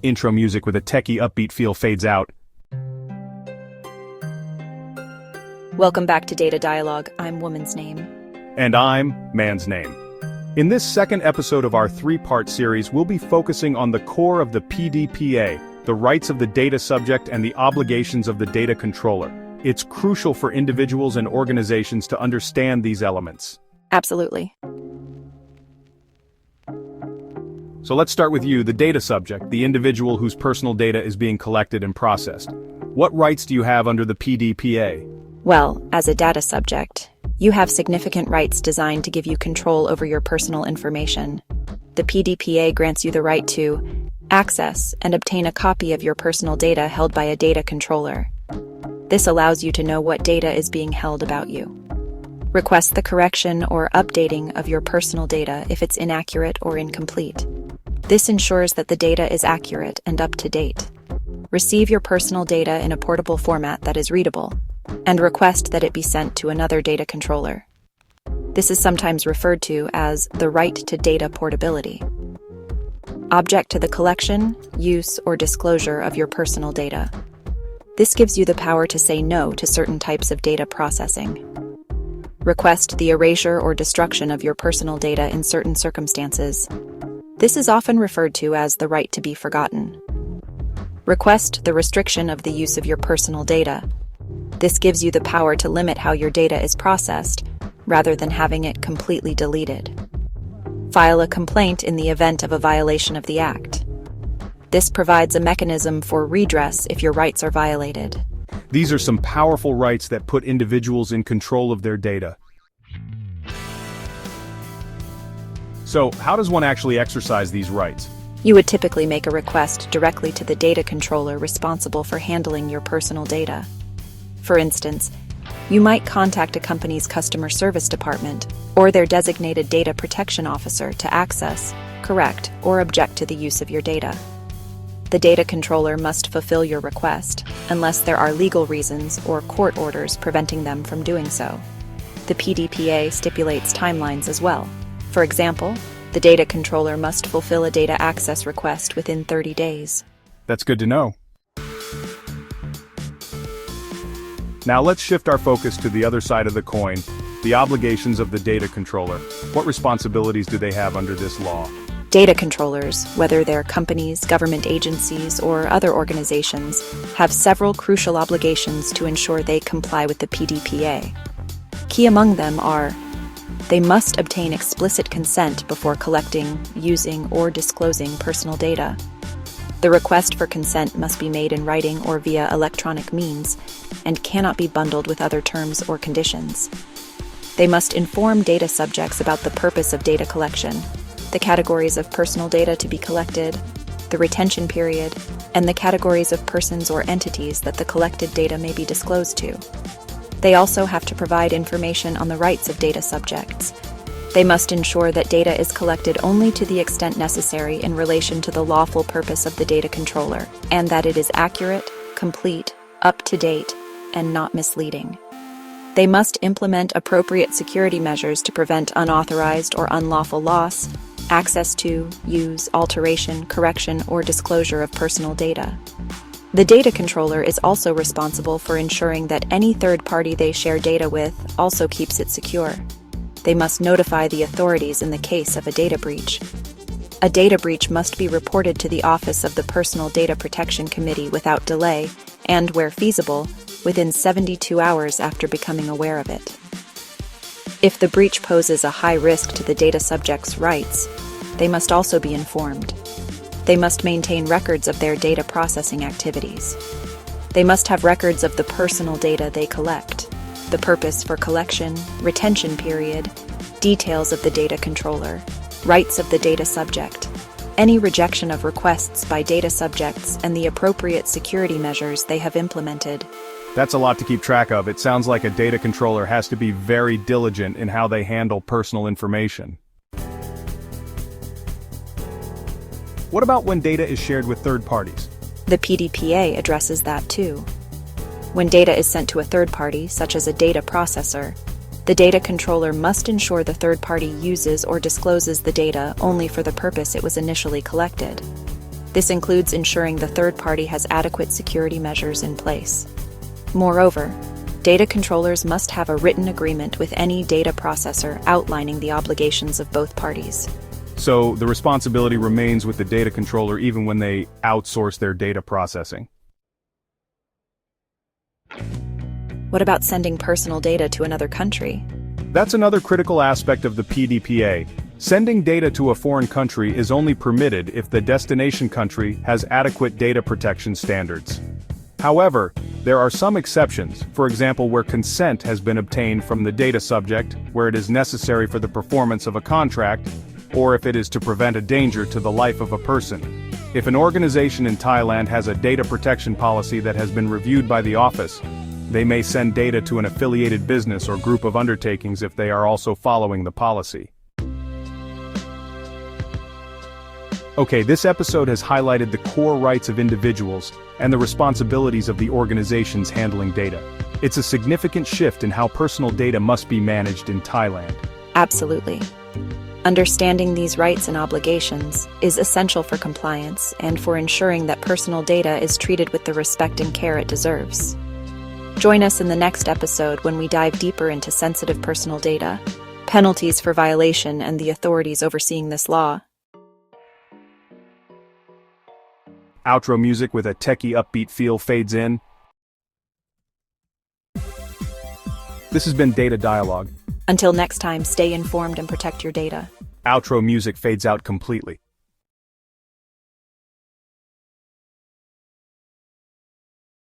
Intro music with a techie upbeat feel fades out. Welcome back to Data Dialogue. I'm Woman's Name. And I'm Man's Name. In this second episode of our three-part series, we'll be focusing on the core of the PDPA, the rights of the data subject and the obligations of the data controller. It's crucial for individuals and organizations to understand these elements. Absolutely. So let's start with you, the data subject, the individual whose personal data is being collected and processed. What rights do you have under the PDPA? Well, as a data subject, you have significant rights designed to give you control over your personal information. The PDPA grants you the right to access and obtain a copy of your personal data held by a data controller. This allows you to know what data is being held about you. Request the correction or updating of your personal data if it's inaccurate or incomplete. This ensures that the data is accurate and up to date. Receive your personal data in a portable format that is readable, and request that it be sent to another data controller. This is sometimes referred to as the right to data portability. Object to the collection, use, or disclosure of your personal data. This gives you the power to say no to certain types of data processing. Request the erasure or destruction of your personal data in certain circumstances. This is often referred to as the right to be forgotten. Request the restriction of the use of your personal data. This gives you the power to limit how your data is processed, rather than having it completely deleted. File a complaint in the event of a violation of the Act. This provides a mechanism for redress if your rights are violated. These are some powerful rights that put individuals in control of their data. So, how does one actually exercise these rights? You would typically make a request directly to the data controller responsible for handling your personal data. For instance, you might contact a company's customer service department or their designated data protection officer to access, correct, or object to the use of your data. The data controller must fulfill your request, unless there are legal reasons or court orders preventing them from doing so. The PDPA stipulates timelines as well. For example, the data controller must fulfill a data access request within 30 days. That's good to know. Now let's shift our focus to the other side of the coin, the obligations of the data controller. What responsibilities do they have under this law? Data controllers, whether they're companies, government agencies, or other organizations, have several crucial obligations to ensure they comply with the PDPA. Key among them are: they must obtain explicit consent before collecting, using, or disclosing personal data. The request for consent must be made in writing or via electronic means and cannot be bundled with other terms or conditions. They must inform data subjects about the purpose of data collection, the categories of personal data to be collected, the retention period, and the categories of persons or entities that the collected data may be disclosed to. They also have to provide information on the rights of data subjects. They must ensure that data is collected only to the extent necessary in relation to the lawful purpose of the data controller, and that it is accurate, complete, up to date, and not misleading. They must implement appropriate security measures to prevent unauthorized or unlawful loss, access to, use, alteration, correction, or disclosure of personal data. The data controller is also responsible for ensuring that any third party they share data with also keeps it secure. They must notify the authorities in the case of a data breach. A data breach must be reported to the Office of the Personal Data Protection Committee without delay and, where feasible, within 72 hours after becoming aware of it. If the breach poses a high risk to the data subject's rights, they must also be informed. They must maintain records of their data processing activities. They must have records of the personal data they collect, the purpose for collection, retention period, details of the data controller, rights of the data subject, any rejection of requests by data subjects, and the appropriate security measures they have implemented. That's a lot to keep track of. It sounds like a data controller has to be very diligent in how they handle personal information. What about when data is shared with third parties? The PDPA addresses that too. When data is sent to a third party, such as a data processor, the data controller must ensure the third party uses or discloses the data only for the purpose it was initially collected. This includes ensuring the third party has adequate security measures in place. Moreover, data controllers must have a written agreement with any data processor outlining the obligations of both parties. So the responsibility remains with the data controller even when they outsource their data processing. What about sending personal data to another country? That's another critical aspect of the PDPA. Sending data to a foreign country is only permitted if the destination country has adequate data protection standards. However, there are some exceptions, for example where consent has been obtained from the data subject, where it is necessary for the performance of a contract, or if it is to prevent a danger to the life of a person. If an organization in Thailand has a data protection policy that has been reviewed by the office, they may send data to an affiliated business or group of undertakings if they are also following the policy. Okay, this episode has highlighted the core rights of individuals and the responsibilities of the organizations handling data. It's a significant shift in how personal data must be managed in Thailand. Absolutely. Understanding these rights and obligations is essential for compliance and for ensuring that personal data is treated with the respect and care it deserves. Join us in the next episode when we dive deeper into sensitive personal data, penalties for violation, and the authorities overseeing this law. Outro music with a techie upbeat feel fades in. This has been Data Dialogue. Until next time, stay informed and protect your data. Outro music fades out completely.